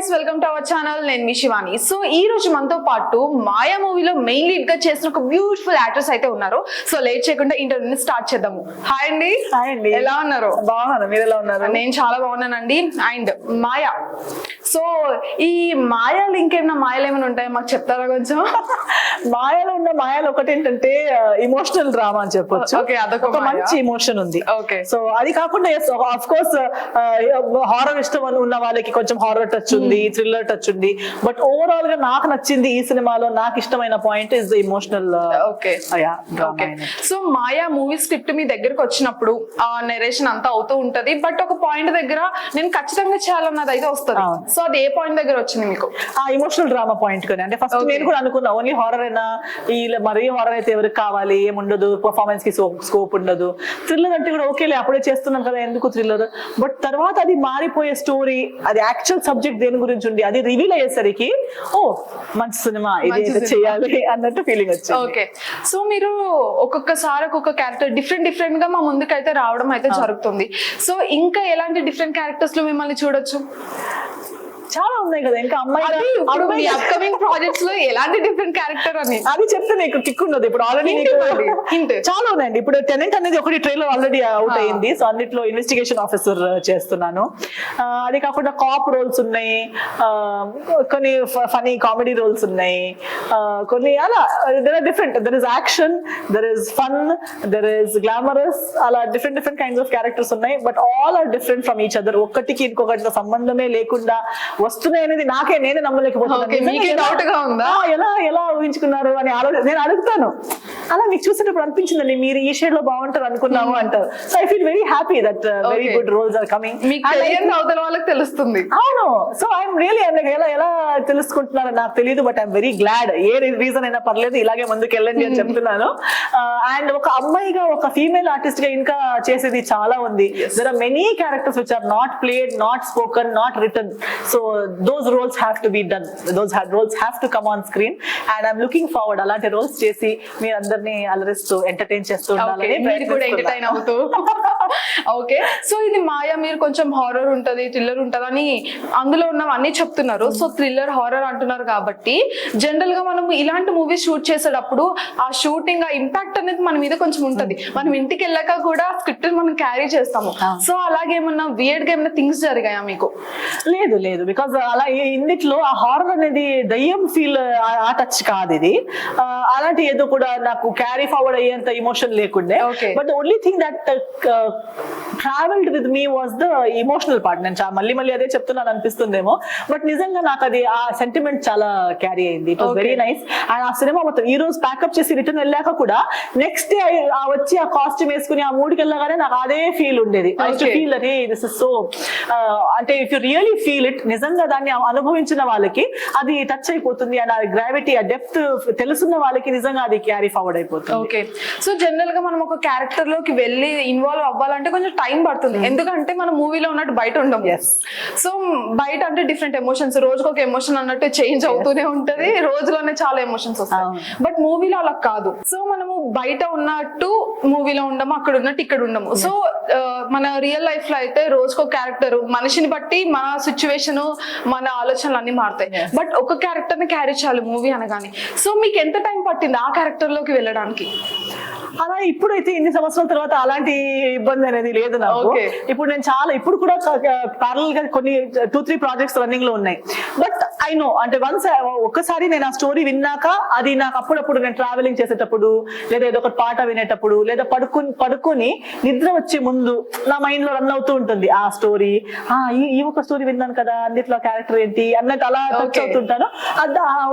Guys, welcome to our channel. నేను మీ Shivani. So ఈ రోజు మనతో పాటు మాయా మూవీలో మెయిన్ లీడ్ గా చేసిన ఒక బ్యూటిఫుల్ యాక్ట్రెస్ అయితే ఉన్నారు. సో లేట్ చేయకుండా ఇంటర్వ్యూని స్టార్ట్ చేద్దాము. హాయ్ అండి. హాయ్ అండి. ఎలా ఉన్నారు? బాగున్నాను, మీరు ఎలా ఉన్నారు? నేను చాలా బాగున్నానండి. అండ్ మాయా, సో ఈ మాయాలు ఇంకేమైనా మాయలు ఏమైనా ఉంటాయో మాకు చెప్తారా కొంచెం? మాయలో ఉన్న మాయలు ఒకటి ఏంటంటే ఇమోషనల్ డ్రామా అని చెప్పొచ్చు. ఒక మంచి ఇమోషన్ ఉంది. సో అది కాకుండా ఆఫ్ కోర్స్ హారర్ ఇష్టం ఉన్న వాళ్ళకి కొంచెం హారర్ టచ్ ఉంది, థ్రిల్లర్ టచ్ ఉంది. బట్ ఓవరాల్ గా నాకు నచ్చింది ఈ సినిమాలో, నాకు ఇష్టమైన point is the emotional. So Maya movie script మీ దగ్గరకు వచ్చినప్పుడు ఆ నెరేషన్ అంతా అవుతూ ఉంటది, బట్ ఒక పాయింట్ దగ్గర నేను ఖచ్చితంగా చేయాలన్నది అయితే వస్తుంది. సో అది ఏ పాయింట్ దగ్గర వచ్చింది మీకు? ఆ ఇమోషనల్ డ్రామా పాయింట్ కొని. అంటే ఫస్ట్ నేను కూడా అనుకున్నా ఓన్లీ హారర్ అయినా, ఈ మరీ హారర్ అయితే ఎవరికి కావాలి, ఏముండదు, పర్ఫార్మెన్స్ కి స్కోప్ ఉండదు. థ్రిల్లర్ అంటే కూడా ఓకేలే, అప్పుడే చేస్తున్నాం కదా ఎందుకు థ్రిల్లర్. బట్ తర్వాత అది మారిపోయే స్టోరీ, అది యాక్చువల్ సబ్జెక్ట్ దేని గురించి ఉంది, అది రివీల్ అయ్యేసరికి ఓ మంచి సినిమా, ఇది చేయాలి అన్నట్టు ఫీలింగ్ వచ్చింది. ఓకే, సో మీరు ఒక్కొక్కసారి ఒక్కొక్క క్యారెక్టర్ డిఫరెంట్ గా మా ముందుకైతే రావడం అయితే జరుగుతుంది. సో ఇంకా ఎలాంటి డిఫరెంట్ క్యారెక్టర్స్ లో మిమ్మల్ని చూడొచ్చు? చాలా ఉన్నాయి కదా. ఇంకా అమ్మాయి అప్కమింగ్ ప్రాజెక్ట్స్ లో ఎలాంటి డిఫరెంట్ క్యారెక్టర్ అని అది చెప్తే నీకు కిక్ ఉండదు. ఇప్పుడు ఆల్రెడీ చాలా ఉన్నాయండి. ఇప్పుడు టెనెంట్ అనేది ఒకటి ట్రైలర్ ఆల్రెడీ అవుట్ అయింది. సో అన్నిట్లో ఇన్వెస్టిగేషన్ ఆఫీసర్ చేస్తున్నాను. అది కాకుండా కాప్ రోల్స్ ఉన్నాయి, కొన్ని ఫనీ కామెడీ రోల్స్ ఉన్నాయి, కొన్ని అలా there are different. There is action, there is fun, there is glamorous, అలా డిఫరెంట్ కైండ్స్ ఆఫ్ క్యారెక్టర్స్ ఉన్నాయి. But all are different from each other. ఒక్కటికి ఇంకొకటితో సంబంధమే లేకుండా వస్తున్నాయి అనేది నేనే నమ్మలేకపోతున్నాను. ఎలా ఊహించుకున్నారు అని నేను అడుగుతాను. అలా మీకు చూసేటప్పుడు అనిపించిందండి, మీరు ఈ షేడ్ లో బాగుంటారు అనుకున్నాము అంటారు. So I feel very happy that very good roles are coming. అవతల వాళ్ళకి తెలుస్తుంది. అవును. సో ఐఎమ్ రియలీ ఎలా తెలుసుకుంటున్నారో నాకు తెలియదు, but I'm very glad. A reason అయినా పర్లేదు, ఇలాగే ముందుకు వెళ్ళండి అని చెప్తున్నాను. అండ్ ఒక అమ్మాయిగా, ఒక ఫీమేల్ ఆర్టిస్ట్ గా ఇంకా చేసేది చాలా ఉంది. There are many characters which are not played, not spoken, not written. So those roles have to be done. Those roles have to come on screen, and I'm looking forward అలాంటి roles చేసి మీ అందరినీ అలరిస్తూ entertain చేస్తూ ఉండాలని. మీరు కూడా entertain అవుతూ. Okay, so ఇది మాయా, మీరు కొంచెం హారర్ ఉంటది, థ్రిల్లర్ ఉంటదని అందులో ఉన్నవన్నీ చెప్తున్నారు. సో థ్రిల్లర్, హారర్ అంటున్నారు కాబట్టి జనరల్ గా మనం ఇలాంటి మూవీ షూట్ చేసేటప్పుడు ఆ షూటింగ్, ఆ ఇంపాక్ట్ అనేది మన మీద కొంచెం ఉంటది. మనం ఇంటికి వెళ్ళాక కూడా స్క్రిప్ట్ మనం క్యారీ చేస్తాము. సో అలాగే ఏమన్నా వియర్డ్ గా ఏమన్నా థింగ్స్ జరిగాయా మీకు? లేదు, బికాస్ అలా ఇందులో ఆ హారర్ అనేది దయ్యం ఫీల్, ఆ టచ్ కాదు ఇది. అలాంటి ఏదో కూడా నాకు క్యారీ ఫార్వర్డ్ అయ్యేంత ఇమోషన్ లేకుండే. But only thing that travelled with me was the emotional part. నేను మళ్ళీ అదే చెప్తున్నాను అనిపిస్తుందేమో, బట్ నిజంగా నాకు అది ఆ సెంటిమెంట్ చాలా క్యారీ అయింది. It was very nice. And ఆ సినిమా మొత్తం ఈ రోజు ప్యాకప్ చేసి రిటర్న్ వెళ్ళాక కూడా నెక్స్ట్ డే వచ్చి ఆ కాస్ట్యూమ్ వేసుకుని ఆ మూడుకి వెళ్ళగానే నాకు అదే ఫీల్ ఉండేది. ఫీల్ అరే దిస్ ఇస్ సో, అంటే if you really feel it, నిజంగా దాన్ని అనుభవించిన వాళ్ళకి అది టచ్ అయిపోతుంది. అండ్ ఆ గ్రావిటీ, ఆ డెప్త్ తెలుసున్న వాళ్ళకి నిజంగా అది క్యారీ ఫార్వర్డ్ అయిపోతుంది. ఓకే, సో జనరల్ గా మనం ఒక క్యారెక్టర్ లోకి వెళ్ళి ఇన్వాల్వ్ అవ్వాలంటే కొంచెం టైం పడుతుంది. ఎందుకంటే మనం మూవీలో ఉన్నట్టు బయట ఉండము. సో బయట అంటే డిఫరెంట్ ఎమోషన్స్, రోజుకు ఒక ఎమోషన్ అన్నట్టు చేంజ్ అవుతూనే ఉంటది, రోజులోనే చాలా ఎమోషన్స్ వస్తాయి. బట్ మూవీలో అలా కాదు. సో మనము బయట ఉన్నట్టు మూవీలో ఉండము, అక్కడ ఉన్నట్టు ఇక్కడ ఉండము. సో మన రియల్ లైఫ్ లో అయితే రోజుకో క్యారెక్టర్, మనిషిని బట్టి మన సిచ్యువేషన్, మన ఆలోచనలు అన్ని మారుతాయి. బట్ ఒక క్యారెక్టర్ ని క్యారీ చేయాలి మూవీ అనగానే. సో మీకు ఎంత టైం పట్టింది ఆ క్యారెక్టర్ లోకి వెళ్ళడానికి? అలా ఇప్పుడైతే ఇన్ని సంవత్సరాల తర్వాత అలాంటి ఇబ్బంది అనేది లేదు నాకు. ఇప్పుడు నేను ఇప్పుడు కూడా ప్యారలల్ గా కొన్ని 2-3 ప్రాజెక్ట్స్ రన్నింగ్ లో ఉన్నాయి. బట్ ఐ నో, అంటే ఒక్కసారి నేను ఆ స్టోరీ విన్నాక అది నాకు అప్పుడప్పుడు నేను ట్రావెలింగ్ చేసేటప్పుడు, లేదా ఏదో ఒక పాట వినేటప్పుడు, లేదా పడుకొని నిద్ర వచ్చే ముందు నా మైండ్ లో రన్ అవుతూ ఉంటుంది ఆ స్టోరీ. ఈ ఒక స్టోరీ విన్నాను కదా, అన్నిట్లో క్యారెక్టర్ ఏంటి అన్నట్టు అలా టచ్ అవుతుంటాను.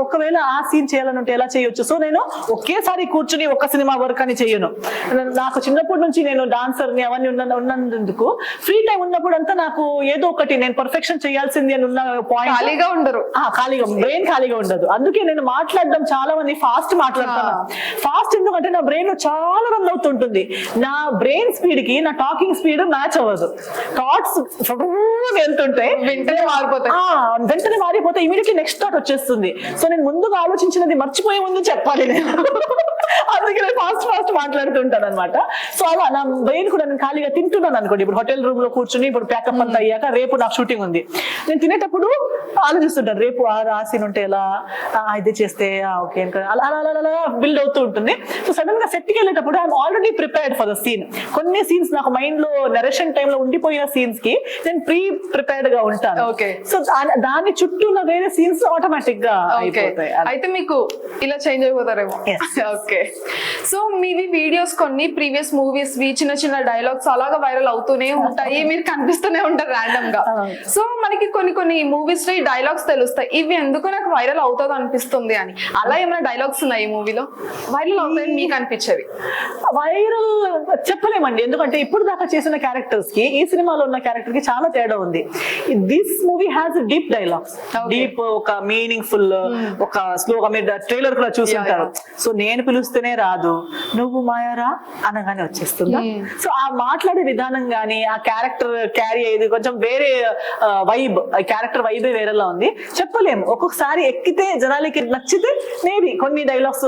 ఒకవేళ ఆ సీన్ చేయాలని ఉంటే ఎలా చేయొచ్చు. సో నేను ఒకేసారి కూర్చుని ఒక సినిమా వర్క్ అని చేయను. నాకు చిన్నప్పటి నుంచి నేను డాన్సర్ ని అవన్నీ ఉన్నందుకు ఫ్రీ టైం ఉన్నప్పుడు అంతా నాకు ఏదో ఒకటి నేను పర్ఫెక్షన్ చేయాల్సింది అని ఉన్న పాయింట్. ఖాళీగా ఉండరు, బ్రెయిన్ ఖాళీగా ఉండదు. అందుకే నేను మాట్లాడడం చాలా మంది ఫాస్ట్ మాట్లాడతాను. ఫాస్ట్ ఎందుకంటే నా బ్రెయిన్ చాలా రన్ అవుతుంటుంది. నా బ్రెయిన్ స్పీడ్ కి నా టాకింగ్ స్పీడ్ మ్యాచ్ అవ్వదు. థాట్స్ వెళ్తుంటే వెంటనే మారిపోతే ఇమీడియట్లీ నెక్స్ట్ థాట్ వచ్చేస్తుంది. సో నేను ముందుగా ఆలోచించినది మర్చిపోయే ముందు చెప్పాలి నేను. అందుకే నేను ఫాస్ట్ మాట్లాడుతుంటాను అనమాట. సో అలా నా బ్రెయిన్ కూడా నేను ఖాళీగా తింటున్నాను అనుకోండి, ఇప్పుడు హోటల్ రూమ్ లో కూర్చుని ఇప్పుడు ప్యాకప్ అంతా అయ్యాక రేపు నాకు షూటింగ్ ఉంది, నేను తినేటప్పుడు ఆలోచిస్తుంటాను రేపు ఆ సీన్ ఉంటే ఎలా, ఇది చేస్తే ఓకే అలా అలా అలా బిల్డ్ అవుతూ ఉంటుంది. సో సడన్ గా సెట్కి వెళ్ళేటప్పుడు I'm already prepared for the scene. కొన్ని సీన్స్ నాకు మైండ్ లో నరేషన్ టైమ్ లో ఉండిపోయిన సీన్స్ కి నేను ప్రిపేర్డ్ గా ఉంటాను. సో దాని చుట్టూ ఉన్న వేరే సీన్స్ ఆటోమేటిక్ గా అయిపోతాయి. అయితే మీకు ఇలా చేంజ్ అయిపోతారేమో. ఓకే, సో మీవి వీడియోస్ కొన్ని ప్రీవియస్ మూవీస్ చిన్న చిన్న డైలాగ్స్ అలాగా వైరల్ అవుతూనే ఉంటాయి, మీరు కనిపిస్తూనే ఉంటారు ర్యాండమ్ గా. సో మనకి కొన్ని మూవీస్ లో ఈ డైలాగ్స్ తెలుస్తాయి, ఇవి ఎందుకు నాకు వైరల్ అవుతుంది అనిపిస్తుంది అని. అలా ఏమైనా డైలాగ్స్ ఉన్నాయి ఈ మూవీలో వైరల్ అవుతాయి మీకు అనిపించేవి? వైరల్ చెప్పలేమండి, ఎందుకంటే ఇప్పుడు దాకా చేసిన క్యారెక్టర్స్ కి ఈ సినిమాలో ఉన్న క్యారెక్టర్ కి చాలా తేడా ఉంది. This movie has deep dialogues, deep ఒక మీనింగ్ ఫుల్, ఒక స్లోగా మీరు ట్రైలర్ కూడా చూస్తుంటారు. సో నేను పిలుస్తేనే రాదు, నువ్వు మాయారా అనగానే వచ్చేస్తుందా. సో ఆ మాట్లాడే విధానం గానీ ఆ క్యారెక్టర్ క్యారీ అయ్యేది కొంచెం వేరే వైబ్, క్యారెక్టర్ వైబే వేరేలా ఉంది. చెప్పలేము, ఒక్కొక్కసారి ఎక్కితే జనాలకి నచ్చితే మేబీ కొన్ని డైలాగ్స్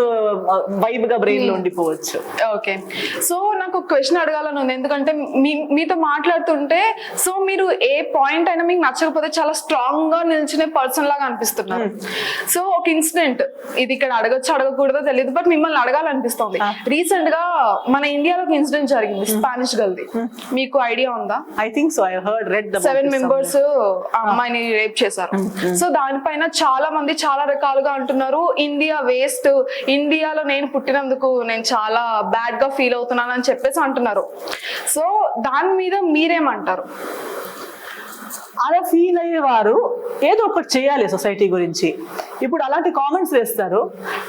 వైబ్ గా బ్రెయిన్ లో ఉండిపోవచ్చు. ఓకే, సో నాకు ఒక క్వశ్చన్ అడగాలని ఉంది, ఎందుకంటే మీతో మాట్లాడుతుంటే సో మీరు ఏ పాయింట్ అయినా మీకు నచ్చకపోతే చాలా స్ట్రాంగ్ గా నిల్చునే పర్సన్ లాగా అనిపిస్తున్నారు. సో ఒక ఇన్సిడెంట్, ఇది ఇక్కడ అడగొచ్చు అడగకూడదో తెలియదు, బట్ మిమ్మల్ని అడగాలనిపిస్తుంది. రీసెంట్ గా మన ఇండియాలో ఒక ఇన్సిడెంట్ జరిగింది స్పానిష్ గర్ల్ది, మీకు ఐడియా ఉందా? I think so, I heard red 7 members అమ్మాయిని రేప్ చేశారు. సో దానిపైన చాలా మంది చాలా రకాలుగా అంటున్నారు, ఇండియా వేస్ట్, ఇండియాలో నేను పుట్టినందుకు నేను చాలా బ్యాడ్ గా ఫీల్ అవుతున్నాను అని చెప్పేసి అంటున్నారు. సో దాని మీద మీరేమంటారు? అలా ఫీల్ అయ్యేవారు ఏదో ఒకటి చేయాలి సొసైటీ గురించి. ఇప్పుడు అలాంటి కామెంట్స్ వేస్తారు,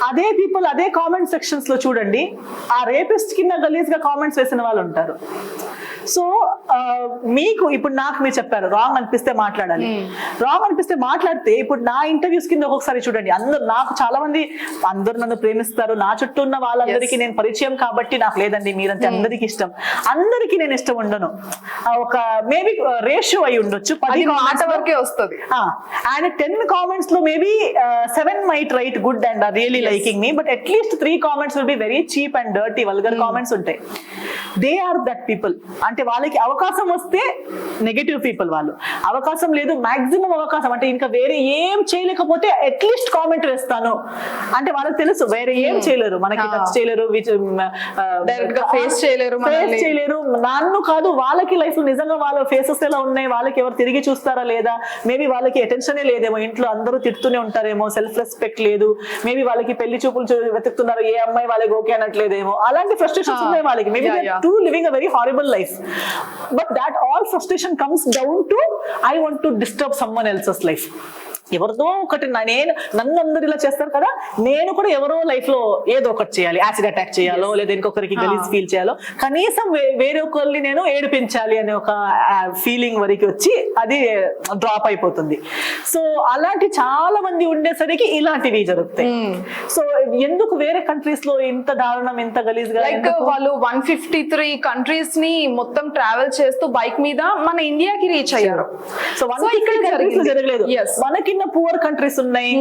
అదే పీపుల్ అదే కామెంట్ సెక్షన్స్ లో చూడండి ఆ రేపిస్ట్ కింద గలీజ్ గా కామెంట్స్ వేసిన వాళ్ళు ఉంటారు. సో మీకు ఇప్పుడు నాకు మీరు చెప్పారు రాంగ్ అనిపిస్తే మాట్లాడాలి, రాంగ్ అనిపిస్తే మాట్లాడితే ఇప్పుడు నా ఇంటర్వ్యూస్ కింద ఒక్కొక్కసారి చూడండి, అందరు నాకు చాలా మంది అందరు నన్ను ప్రేమిస్తారు, నా చుట్టూ ఉన్న వాళ్ళందరికీ నేను పరిచయం కాబట్టి నాకు లేదండి మీరంటే అందరికి ఇష్టం, అందరికి నేను ఇష్టం ఉండను, ఒక మేబీ రేషియో అయి ఉండొచ్చు, 10 మాట వరకే వస్తుంది. అండ్ 10 కామెంట్స్ లో maybe 7 might write good and are really liking me, but at least 3 comments will be very cheap and dirty, vulgar comments ఉంటాయి. They are that people. అంటే వాళ్ళకి అవకాశం వస్తే నెగటివ్ పీపుల్, వాళ్ళు అవకాశం లేదు మాక్సిమం అవకాశం అంటే ఇంకా వేరే ఏం చేయలేకపోతే అట్లీస్ట్ కామెంట్ వేస్తాను అంటే వాళ్ళకి తెలుసు వేరే ఏం చేయలేరు, మనకి టచ్ చేయలేరు, ఫేస్ చేయలేరు, నన్ను కాదు వాళ్ళకి లైఫ్ లో నిజంగా వాళ్ళ ఫేసెస్ ఎలా ఉన్నాయి, వాళ్ళకి ఎవరు తిరిగి చూస్తారా లేదా, మేబీ వాళ్ళకి అటెన్షనే లేదేమో, ఇంట్లో అందరూ తిడుతూనే ఉంటారేమో, సెల్ఫ్ రెస్పెక్ట్ లేదు, మేబీ వాళ్ళకి పెళ్లి చూపులు వెతుకుతున్నారు, ఏ అమ్మాయి వాళ్ళకి ఓకే అనట్లేదేమో, అలాంటి ఫ్రస్ట్రేషన్స్ ఉన్నాయి వాళ్ళకి, maybe they living a very horrible life, but that all frustration comes down to I want to disturb someone else's life. ఎవరిదో ఒకటి నన్ను అందరు ఇలా చేస్తారు కదా, నేను కూడా ఎవరో లైఫ్ లో ఏదో ఒకటి చేయాలి, యాసిడ్ అటాక్ చేయాలో లేదా ఇంకొకరికి గలీజ్ ఫీల్ చేయాలో, కనీసం వేరే ఒకరిని నేను ఏడిపించాలి అనే ఒక ఫీలింగ్ వరకు వచ్చి అది డ్రాప్ అయిపోతుంది. సో అలాంటి చాలా మంది ఉండేసరికి ఇలాంటివి జరుగుతాయి. సో ఎందుకు వేరే కంట్రీస్ లో ఇంత దారుణం, ఇంత గలీజ్ గా, లైక్ వాళ్ళు 153 కంట్రీస్ ని మొత్తం ట్రావెల్ చేస్తూ బైక్ మీద మన ఇండియాకి రీచ్ అయ్యారు. సో ఇక్కడ జరగలేదు, మనకి పూర్ కంట్రీస్ ఉన్నాయి.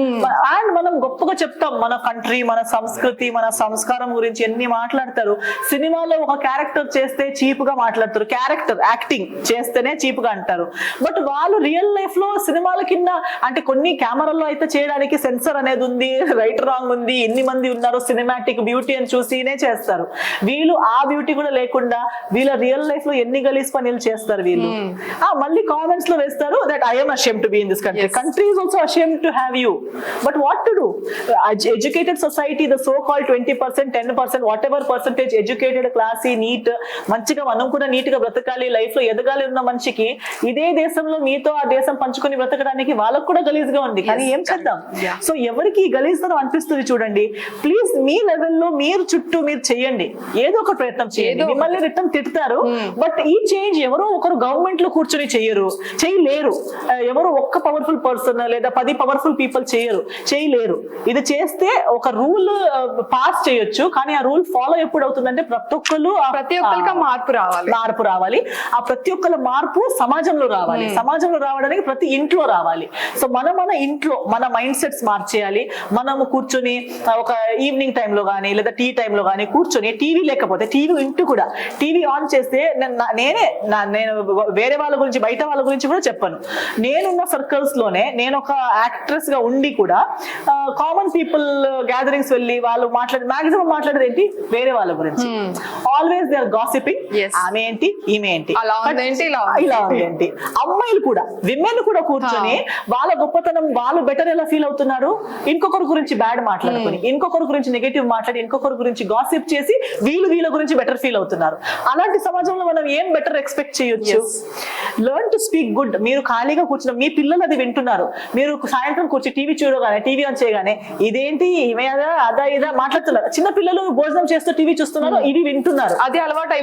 అండ్ మనం గొప్పగా చెప్తాం మన కంట్రీ, మన సంస్కృతి, మన సంస్కారం గురించి ఎన్ని మాట్లాడతారు. సినిమాలో ఒక క్యారెక్టర్ చేస్తే చీప్ గా మాట్లాడతారు, క్యారెక్టర్ యాక్టింగ్ చేస్తేనే చీప్ గా అంటారు. బట్ వాళ్ళు రియల్ లైఫ్ లో సినిమాల కింద అంటే కొన్ని కెమెరాలో అయితే చేయడానికి సెన్సర్ అనేది ఉంది, రైట్ రాంగ్ ఉంది, ఎన్ని మంది ఉన్నారు, సినిమాటిక్ బ్యూటీ అని చూసినే చేస్తారు. వీళ్ళు ఆ బ్యూటీ కూడా లేకుండా వీళ్ళ రియల్ లైఫ్ లో ఎన్ని గలీజ్ పనులు చేస్తారు వీళ్ళు. మళ్ళీ కామెంట్స్ లో వేస్తారు that I am ashamed to be in this country. Country is also ashamed to have you, but what to do? Educated society, the so called 20%, 10%, whatever percentage educated, classy, neat, మంచిగా మనం కూడా neat గా బ్రతకాలి, life లో ఎదగాలి ఉన్న మనిషికి ఇదే దేశంలో మీతో ఆ దేశం పంచుకొని బ్రతకడానికి వాళ్ళకు కూడా గలీజ్ గా ఉంది. కానీ ఏం చేద్దాం? సో ఎవరికి గలీజ్ తనం అనిపిస్తుంది చూడండి, ప్లీజ్ మీ లెవెల్లో మీరు చుట్టూ మీరు చెయ్యండి, ఏదో ఒక ప్రయత్నం చేయండి. మిమ్మల్ని రిటర్న్ తిడతారు, బట్ ఈ చేంజ్ ఎవరో ఒకరు గవర్నమెంట్ లో కూర్చొని చేయలేరు. ఎవరో ఒక్క పవర్ఫుల్ పర్సన్ లేదా 10 పవర్ఫుల్ పీపుల్ చేయలేరు. ఇది చేస్తే ఒక రూల్ పాస్ చేయొచ్చు, కానీ ఆ రూల్ ఫాలో ఎప్పుడు అవుతుందంటే ప్రతి ఒక్కరికి మార్పు రావాలి. ఆ ప్రతి ఒక్కరి మార్పు సమాజంలో రావాలి. సమాజంలో రావడానికి ప్రతి ఇంట్లో రావాలి. సో మన ఇంట్లో మన మైండ్ సెట్స్ మార్చేయాలి. మనము కూర్చొని ఒక ఈవినింగ్ టైంలో కానీ లేదా టీ టైంలో కానీ కూర్చొని, టీవీ లేకపోతే టీవీ ఇంటూ కూడా టీవీ ఆన్ చేస్తే నేను వేరే వాళ్ళ గురించి బయట వాళ్ళ గురించి కూడా చెప్పను. నేనున్న సర్కిల్స్ లోనే నేను ఒక యాక్ట్రెస్ గా ఉండి కూడా కామన్ పీపుల్ గ్యాదరింగ్స్ వెళ్ళి వాళ్ళు మాక్సిమం మాట్లాడేది ఏంటి, వేరే వాళ్ళ గురించి. Always they are gossiping. ఆమె ఏంటి, ఈమె ఏంటి, ఇలా ఏంటి. అమ్మాయిలు కూడా, విమెన్ కూడా కూర్చొని వాళ్ళ గొప్పతనం, వాళ్ళు బెటర్ ఎలా ఫీల్ అవుతున్నారు, ఇంకొకరి గురించి బ్యాడ్ మాట్లాడుకుని, ఇంకొకరి గురించి నెగటివ్ మాట్లాడి, ఇంకొకరి గురించి గాసిప్ చేసి వీళ్ళ గురించి బెటర్ ఫీల్ అవుతున్నారు. అలాంటి సమాజంలో మనం ఏం బెటర్ ఎక్స్పెక్ట్ చేయొచ్చు? Learn to speak good. మీరు ఖాళీగా కూర్చున్న మీ పిల్లలు అది వింటున్నారు. మీరు సాయంత్రం కూర్చి టీవీ చూడగానే, టీవీ ఆన్ చేయగానే ఇదేంటి, ఇవే అదా ఇదా మాట్లాడుతున్నారు. చిన్న పిల్లలు భోజనం చేస్తూ టీవీ చూస్తున్నారు, ఇది వింటున్నారు. అది అలవాటు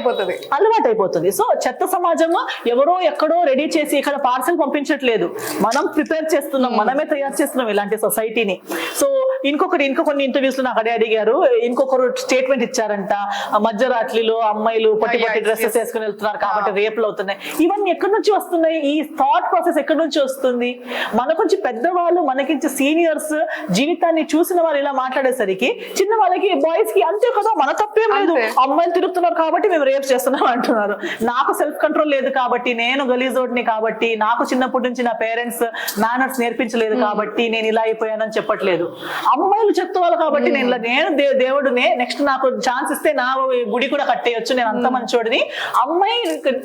అయిపోతుంది. సో చెత్త సమాజంలో ఎవరో ఎక్కడో రెడీ చేసి ఇక్కడ పార్సల్ పంపించట్లేదు, మనం ప్రిపేర్ చేస్తున్నాం, మనమే తయారు చేస్తున్నాం ఇలాంటి సొసైటీని. సో ఇంకొన్ని ఇంటర్వ్యూస్ లో నాకు అడిగారు, ఇంకొకరు స్టేట్మెంట్ ఇచ్చారంట, మధ్యరాత్రిలో అమ్మాయిలు పొట్టి డ్రెస్సెస్ వేసుకుని వెళ్తున్నారు కాబట్టి రేపులు అవుతున్నాయి. ఇవన్నీ ఎక్కడి నుంచి వస్తున్నాయి? ఈ థాట్ ప్రాసెస్ ఎక్కడి నుంచి వస్తుంది? మనకొంచెం పెద్దవాళ్ళు, మనకించి సీనియర్స్, జీవితాన్ని చూసిన వాళ్ళు ఇలా మాట్లాడేసరికి చిన్న వాళ్ళకి, బాయ్స్ కి అంతే కదా, మన తప్పేం లేదు, అమ్మాయిలు తిరుగుతున్నారు కాబట్టి మేము రేప్ చేస్తున్నాం అంటున్నారు. నాకు సెల్ఫ్ కంట్రోల్ లేదు కాబట్టి, నేను గలీజోడ్ని కాబట్టి, నాకు చిన్నప్పటి నుంచి నా పేరెంట్స్ మేనర్స్ నేర్పించలేదు కాబట్టి నేను ఇలా అయిపోయానని చెప్పట్లేదు. అమ్మాయిలు చెప్తారు కాబట్టి నేను దేవుడినే, నెక్స్ట్ నాకు ఛాన్స్ ఇస్తే నా గుడి కూడా కట్టేయొచ్చు, నేను అంత మంచోడిని, అమ్మాయి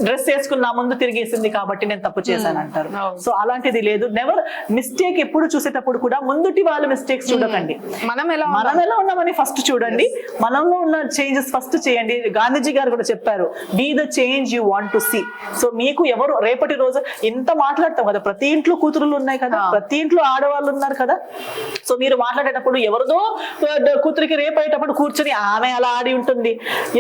డ్రెస్ వేసుకుని నా ముందు తిరిగేసింది కాబట్టి నేను తప్పు చేశాను అంటారు. సో అలాంటిది లేదు. Never mistake. ఎప్పుడు చూసేటప్పుడు కూడా ముందుటి వాళ్ళ మిస్టేక్స్ చూడకండి, మనం ఎలా ఉన్నామని ఫస్ట్ చూడండి, మనలో ఉన్న చేంజెస్ ఫస్ట్ చేయండి. గాంధీజీ గారు కూడా చెప్పారు, be the change you want to see. So మీకు ఎవరు రేపటి రోజు ఇంత మాట్లాడతాం కదా, ప్రతి ఇంట్లో కూతురులు ఉన్నాయి కదా, ప్రతి ఇంట్లో ఆడవాళ్ళు ఉన్నారు కదా. సో మీరు మాట్లాడేటప్పుడు ఎవరిదో కూతురికి రేపు అయ్యేటప్పుడు కూర్చొని ఆమె అలా ఆడి ఉంటుంది,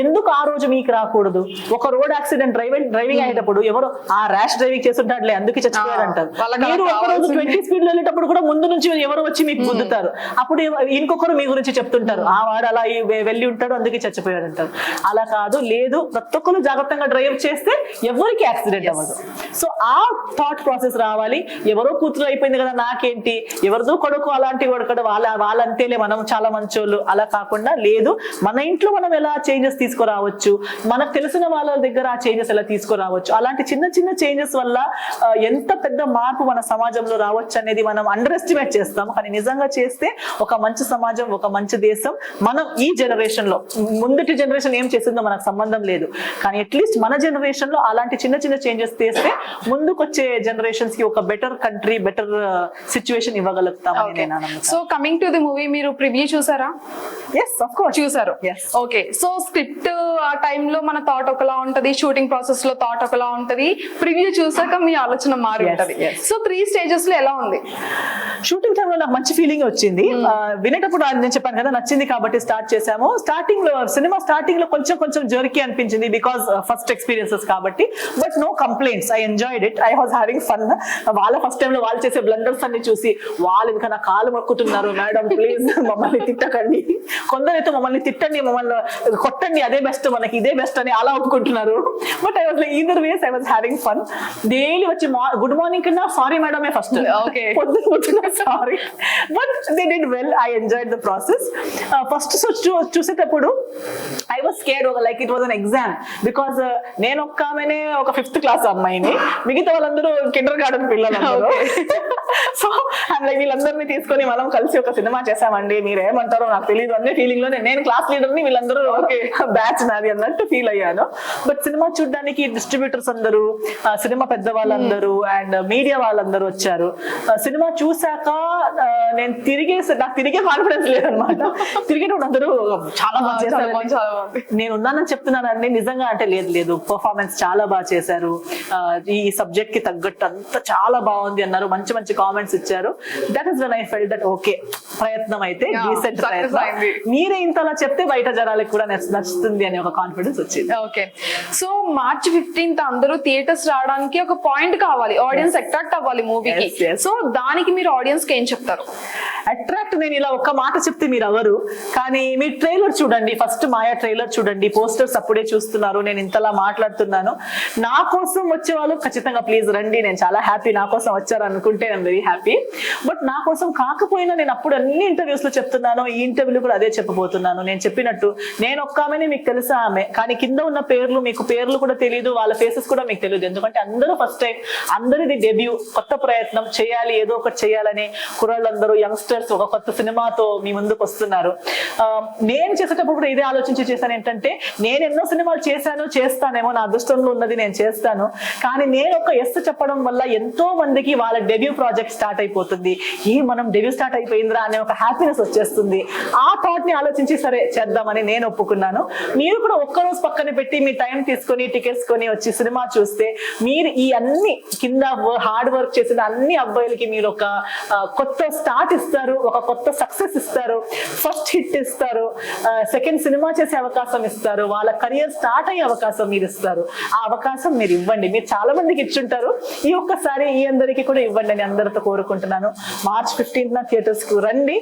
ఎందుకు ఆ రోజు మీకు రాకూడదు? ఒక రోడ్ యాక్సిడెంట్ డ్రైవింగ్ అయ్యేటప్పుడు ఎవరు ఆ ర్యాష్ డ్రైవింగ్ చేస్తుంటాడులే అందుకే చచ్చిపోయాడు అంటారు. మీరు ఒక రోజు 20 స్పీడ్ లో వెళ్ళేటప్పుడు కూడా ముందు నుంచి ఎవరు వచ్చి మీకు గుద్దుతారు, అప్పుడు ఇంకొకరు మీ గురించి చెప్తుంటారు, ఆ వాడు అలా వెళ్ళి ఉంటాడు అందుకే చచ్చిపోయాడు అంటారు. అలా కాదు, లేదు, ప్రతి ఒక్కరు జాగ్రత్తగా డ్రైవ్ చేస్తే ఎవరికి యాక్సిడెంట్ అవ్వదు. సో ఆ థాట్ ప్రాసెస్ రావాలి. ఎవరో కూతురు అయిపోయింది కదా నాకేంటి, ఎవరిదో కొడుకు అలాంటి కొడుకు వాళ్ళంతేలే మనం చాలా మంచోళ్ళు, అలా కాకుండా లేదు, మన ఇంట్లో మనం ఎలా చేంజెస్ తీసుకురావచ్చు, మనకు తెలిసిన వాళ్ళ దగ్గర ఆ చేంజెస్ ఎలా తీసుకురావచ్చు. అలాంటి చిన్న చిన్న చేంజెస్ వల్ల ఎంత పెద్ద మార్పు మన సమాజంలో రావచ్చు అనేది మనం అండర్ ఎస్టిమేట్ చేస్తాం. కానీ నిజంగా చేస్తే ఒక మంచి సమాజం, ఒక మంచి దేశం. మనం ఈ జనరేషన్ లో, ముందటి జనరేషన్ ఏం చేసిందో మనకు సంబంధం లేదు, కానీ అట్లీస్ట్ మన జనరేషన్ లో అలాంటి చిన్న చిన్న చేంజెస్ చేస్తే ముందుకొచ్చే జనరేషన్స్ కి ఒక బెటర్ కంట్రీ, బెటర్ సిచ్యువేషన్ ఇవ్వగలుగుతామని నేను అనుకుంటున్నాను. So coming to the movie, మీరు ప్రివ్యూ చూసారా? yes of course చూసారు. ఓకే, సో స్క్రిప్ట్ ఆ టైంలో మన థాట్ ఒకలా ఉంటది, షూటింగ్ ప్రాసెస్ లో థాట్ ఒకలా ఉంటది, ప్రివ్యూ చూసాక మీ ఆలోచన మారి ఉంటది. సో 3 స్టేజెస్ లో ఎలా ఉంది? షూటింగ్ టైంలో నాకు మంచి ఫీలింగ్ వచ్చింది. వినేటప్పుడు నేను చెప్పాను కదా, నచ్చింది కాబట్టి స్టార్ట్ చేసాము. స్టార్టింగ్ లో సినిమా స్టార్టింగ్ లో కొంచెం జర్కీ అనిపించింది, బికాస్ ఫస్ట్ ఎక్స్పీరియన్సెస్ కాబట్టి, but no complaints. I enjoyed it, I was having fun. వాళ్ళ ఫస్ట్ టైం లో వాళ్ళు చేసే బ్లండర్స్ అన్ని చూసి వాళ్ళు ఇంకా నా కాలు మొక్కుతున్నారు, మేడం ప్లీజ్ మమ్మల్ని తిట్టకండి, కొందరైతే మమ్మల్ని తిట్టండి, మమ్మల్ని కొట్టండి, అదే బెస్ట్, మనకి ఇదే బెస్ట్ అని అలా ఒప్పుకుంటున్నారు. But I was like either ways I was having fun. Daily వచ్చి గుడ్ మార్నింగ్ కన్నా సారీ మేడమే ఫస్ట్, పొద్దున sorry, but they did well. I enjoyed the process. First చూసేటప్పుడు I was scared, like it was an exam, because నేను ఒక్క ఆమెనే ఒక 5th class అమ్మాయిని, మిగతా వాళ్ళందరూ కిండర్ గార్డెన్ పిల్లలు. సో లైక్ వీళ్ళందరినీ తీసుకొని మనం కలిసి ఒక సినిమా చేసామండి, మీరేమంటారో నాకు తెలియదు అనే ఫీలింగ్ లో నేను క్లాస్ లీడర్ ని, వీళ్ళందరూ బ్యాచ్ నాది అన్నట్టు ఫీల్ అయ్యాను. బట్ సినిమా చూడడానికి డిస్ట్రిబ్యూటర్స్ అందరూ, సినిమా పెద్ద వాళ్ళందరూ అండ్ మీడియా వాళ్ళందరూ వచ్చారు. సినిమా చూసాక నేను నాకు తిరిగే కాన్ఫిడెన్స్ లేదనమాట. తిరిగేటప్పుడు అందరూ చాలా బాగా చేశారు, నేను ఉన్నానని చెప్తున్నానండి, నిజంగా అంటే లేదు పర్ఫార్మెన్స్ చాలా బాగా చేశారు, ఈ సబ్జెక్ట్ కి తగ్గట్టు అంతా చాలా బాగుంది అన్నారు, మంచి మంచి కామెంట్స్ ఇచ్చారు. That is when I felt that okay, ప్రయత్నం అయితే డీసెంట్ ప్రయత్నం, మీరే ఇంతలా చెప్తే బయట జనాలకు కూడా నచ్చుతుంది అనే ఒక కాన్ఫిడెన్స్ వచ్చింది. ఓకే, సో March 15th అందరూ థియేటర్స్ రావడానికి ఒక పాయింట్ కావాలి, ఆడియన్స్ అట్రాక్ట్ అవ్వాలి మూవీకి. సో దానికి మీరు ఆడియన్స్ కి ఏం చెప్తారు? అట్రాక్ట్, నేను ఇలా ఒక్క మాట చెప్తే మీరు ఎవరు, కానీ మీ ట్రైలర్ చూడండి, ఫస్ట్ మాయా ట్రైలర్ చూడండి, పోస్టర్స్ అప్పుడే చూస్తున్నారు, నేను ఇంతలా మాట్లాడుతున్నాను. నా కోసం వచ్చే వాళ్ళు ఖచ్చితంగా ప్లీజ్ రండి, నేను చాలా హ్యాపీ, నా కోసం వచ్చారు అనుకుంటే నేను వెరీ హ్యాపీ. బట్ నా కోసం కాకపోయినా నేను అప్పుడు అన్ని ఇంటర్వ్యూస్ లో చెప్తున్నాను, ఈ ఇంటర్వ్యూలో కూడా అదే చెప్పబోతున్నాను. నేను చెప్పినట్టు నేను ఒక్క ఆమెనే, మీకు తెలుసా ఆమె, కానీ కింద ఉన్న పేర్లు మీకు పేర్లు కూడా తెలియదు, వాళ్ళ ఫేసెస్ కూడా మీకు తెలియదు. ఎందుకంటే అందరూ ఫస్ట్ టైం, అందరిది డెబ్యూ, కొత్త ప్రయత్నం చేయాలి, ఏదో ఒకటి చేయాలని కుర్రాళ్ళందరూ యంగ్స్టర్స్ ఒక కొత్త సినిమాతో మీ ముందుకు వస్తున్నారు. నేను చేసేటప్పుడు కూడా ఇదే ఆలోచించి చేశాను, ఏంటంటే నేను ఎన్నో సినిమాలు చేస్తానేమో, నా అదృష్టంలో ఉన్నది నేను చేస్తాను, కానీ నేను ఒక ఎస్ చెప్పడం వల్ల ఎంతో మందికి వాళ్ళ డెబ్యూ ప్రాజెక్ట్ స్టార్ట్ అయిపోతుంది. మనం డెబ్యూ స్టార్ట్ అయిపోయిందిరా అనే ఒక హ్యాపీనెస్ వచ్చేస్తుంది. ఆ థాట్ ని ఆలోచించి సరే చేద్దామని నేను ఒప్పుకున్నాను. మీరు కూడా ఒక్కరోజు పక్కన పెట్టి మీ టైం తీసుకొని టికెట్స్ కొని వచ్చి సినిమా చూస్తే మీరు ఈ అన్ని కింద హార్డ్ వర్క్ చేసిన అన్ని అబ్బాయిలకి మీరు ఒక కొత్త స్టార్ట్ ఇస్తారు, ఒక కొత్త సక్సెస్ ఇస్తారు, ఫస్ట్ హిట్ ఇస్తారు, సెకండ్ సినిమా చేసే అవకాశం ఇస్తారు, వాళ్ళ కెరియర్ స్టార్ట్ అయ్యే అవకాశం మీరు ఇస్తారు. ఆ అవకాశం మీరు ఇవ్వండి. మీరు చాలా మందికి ఇచ్చుంటారు, ఈ ఒక్కసారి ఈ అందరికీ కూడా ఇవ్వండి అని అందరితో కోరుకుంటున్నాను. March 15th థియేటర్స్ కు రండి.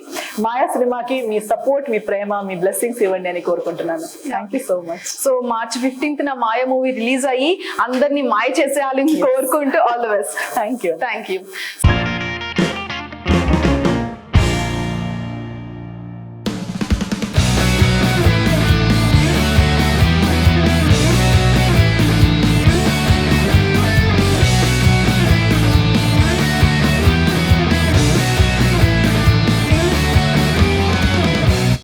మాయా సినిమాకి మీ సపోర్ట్, మీ ప్రేమ, మీ బ్లెస్సింగ్స్ ఇవ్వండి అని కోరుకుంటున్నాను. Thank you so much. So March 15th Maya movie release అయ్యి అందరినీ మాయ చేసేయాలని కోరుకుంటూ all the best. Thank you. Thank you.